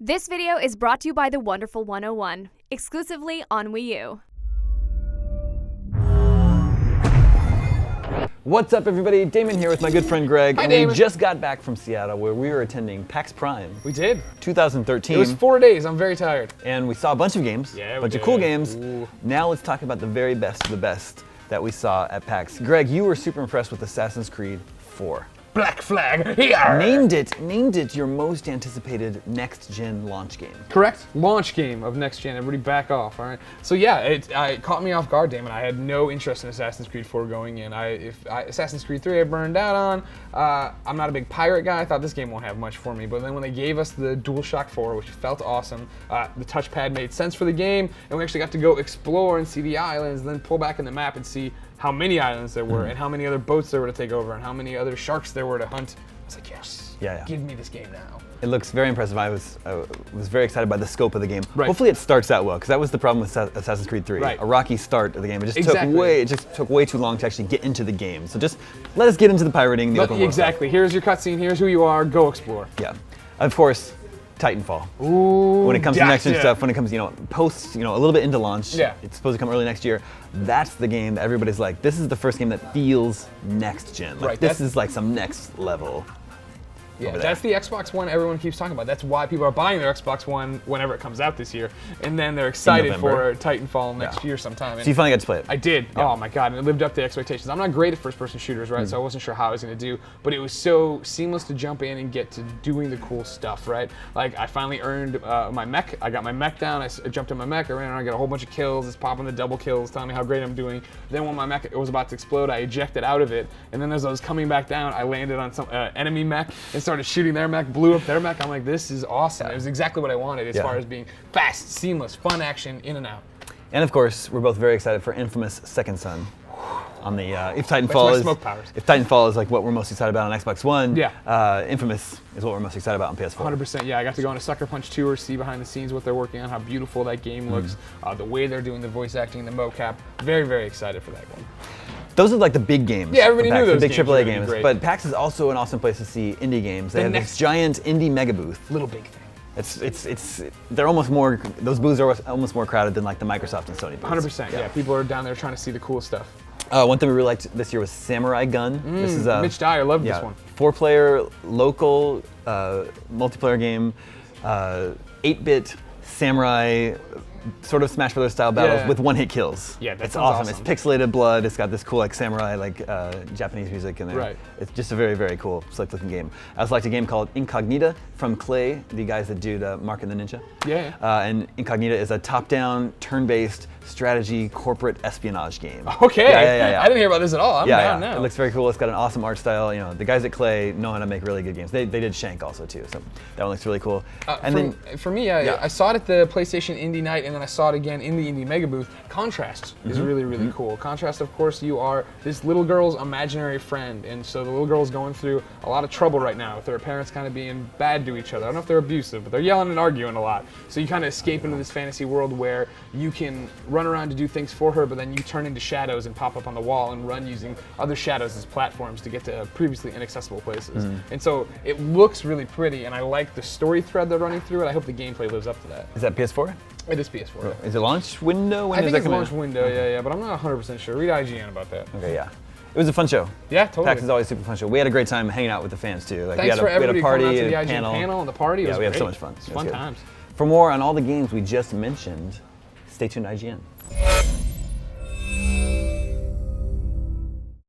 This video is brought to you by the Wonderful 101, exclusively on Wii U. What's up, everybody? Damon here with my good friend Greg. Hi, and Damon. we just got back from Seattle where we were attending PAX Prime. We did. 2013. It was 4 days. I'm very tired. And we saw a bunch of games, Yeah, a we bunch of did. cool games. Ooh. Now let's talk about the very best of the best that we saw at PAX. Greg, you were super impressed with Assassin's Creed 4. Black flag here. Named it your most anticipated next-gen launch game. Correct. Launch game of next gen. Everybody back off. All right. So yeah, it caught me off guard, Damon. I had no interest in Assassin's Creed 4 going in. Assassin's Creed 3 I burned out on. I'm not a big pirate guy. I thought this game won't have much for me. But then when they gave us the DualShock 4, which felt awesome, the touchpad made sense for the game, and we actually got to go explore and see the islands, and then pull back in the map and see how many islands there were, and how many other boats there were to take over, and how many other sharks there were to hunt. I was like, yes, give me this game now. It looks very impressive. I was very excited by the scope of the game. Right. Hopefully it starts out well, because that was the problem with Assassin's Creed 3. Right. A rocky start of the game. It just Exactly. took way too long to actually get into the game. So just let us get into the pirating, the open world stuff. Exactly. Here's your cutscene. Here's who you are. Go explore. Yeah. Of course, Titanfall. Ooh. When it comes to next gen gotcha. stuff, when it comes, post, a little bit into launch. Yeah. It's supposed to come early next year. That's the game that everybody's like, this is the first game that feels next gen. Like, Right, this is like some next level. Yeah, over there. that's the Xbox One everyone keeps talking about. That's why people are buying their Xbox One whenever it comes out this year. And then they're excited November. for Titanfall next year sometime. So you finally got to play it. I did. Yeah. Oh my god, and it lived up to expectations. I'm not great at first-person shooters, right? So I wasn't sure how I was going to do, but it was so seamless to jump in and get to doing the cool stuff, right? Like I finally earned my mech. I got my mech down. I jumped in my mech. I ran around. I got a whole bunch of kills. It's popping the double kills, telling me how great I'm doing. Then when my mech was about to explode, I ejected out of it, and then as I was coming back down, I landed on some enemy mech and started shooting their mech. Blew up their mech. I'm like, this is awesome. It was exactly what I wanted as far as being fast, seamless, fun action, in and out. And of course, we're both very excited for Infamous Second Son. On the if my Titanfall smoke powers. If Titanfall is like what we're most excited about on Xbox One, Yeah. Infamous is what we're most excited about on PS4. 100%. Yeah, I got to go on a Sucker Punch tour, see behind the scenes what they're working on, how beautiful that game looks, the way they're doing the voice acting, the mocap. Very, very excited for that one. Those are like the big games. Yeah, everybody for PAX, knew those the big games AAA were gonna be games. great. But PAX is also an awesome place to see indie games. They have this giant indie mega booth. Little big thing. They're almost more, those booths are almost more crowded than like the Microsoft and Sony booths. 100%. Yeah, people are down there trying to see the cool stuff. One thing we really liked this year was Samurai Gunn. This is Mitch Dyer loved this one. 4-player local multiplayer game, 8-bit samurai sort of Smash Brothers style battles with one-hit kills. Yeah, that it's sounds awesome. It's pixelated blood. It's got this cool like samurai Japanese music in there. Right. It's just a very, very cool, slick-looking game. I also liked a game called Incognita from Clay, the guys that do the Mark and the Ninja. Yeah. And Incognita is a top-down, turn-based strategy corporate espionage game. Okay. Yeah. I didn't hear about this at all. I'm down now. It looks very cool. It's got an awesome art style. The guys at Clay know how to make really good games. They did Shank also too, so that one looks really cool. For me, I saw it at the PlayStation Indie Night, and then I saw it again in the Indie Mega Booth. Contrast is really, really cool. Contrast, of course, you are this little girl's imaginary friend, and so the little girl's going through a lot of trouble right now with their parents kind of being bad to each other. I don't know if they're abusive, but they're yelling and arguing a lot. So you kind of escape into this fantasy world where you can run around to do things for her, but then you turn into shadows and pop up on the wall and run using other shadows as platforms to get to previously inaccessible places. And so it looks really pretty, and I like the story thread they're running through it. I hope the gameplay lives up to that. Is that PS4? It is PS4. Is it launch window? When I does think that it's come launch in? window, yeah, but I'm not 100% sure. Read IGN about that. Okay, yeah. It was a fun show. Yeah, totally. PAX is always a super fun show. We had a great time hanging out with the fans too. Like Thanks for everybody we had a party, coming out to the a IGN panel and the party. It was we had great. so much fun. It's It was fun good. times. For more on all the games we just mentioned, stay tuned to IGN.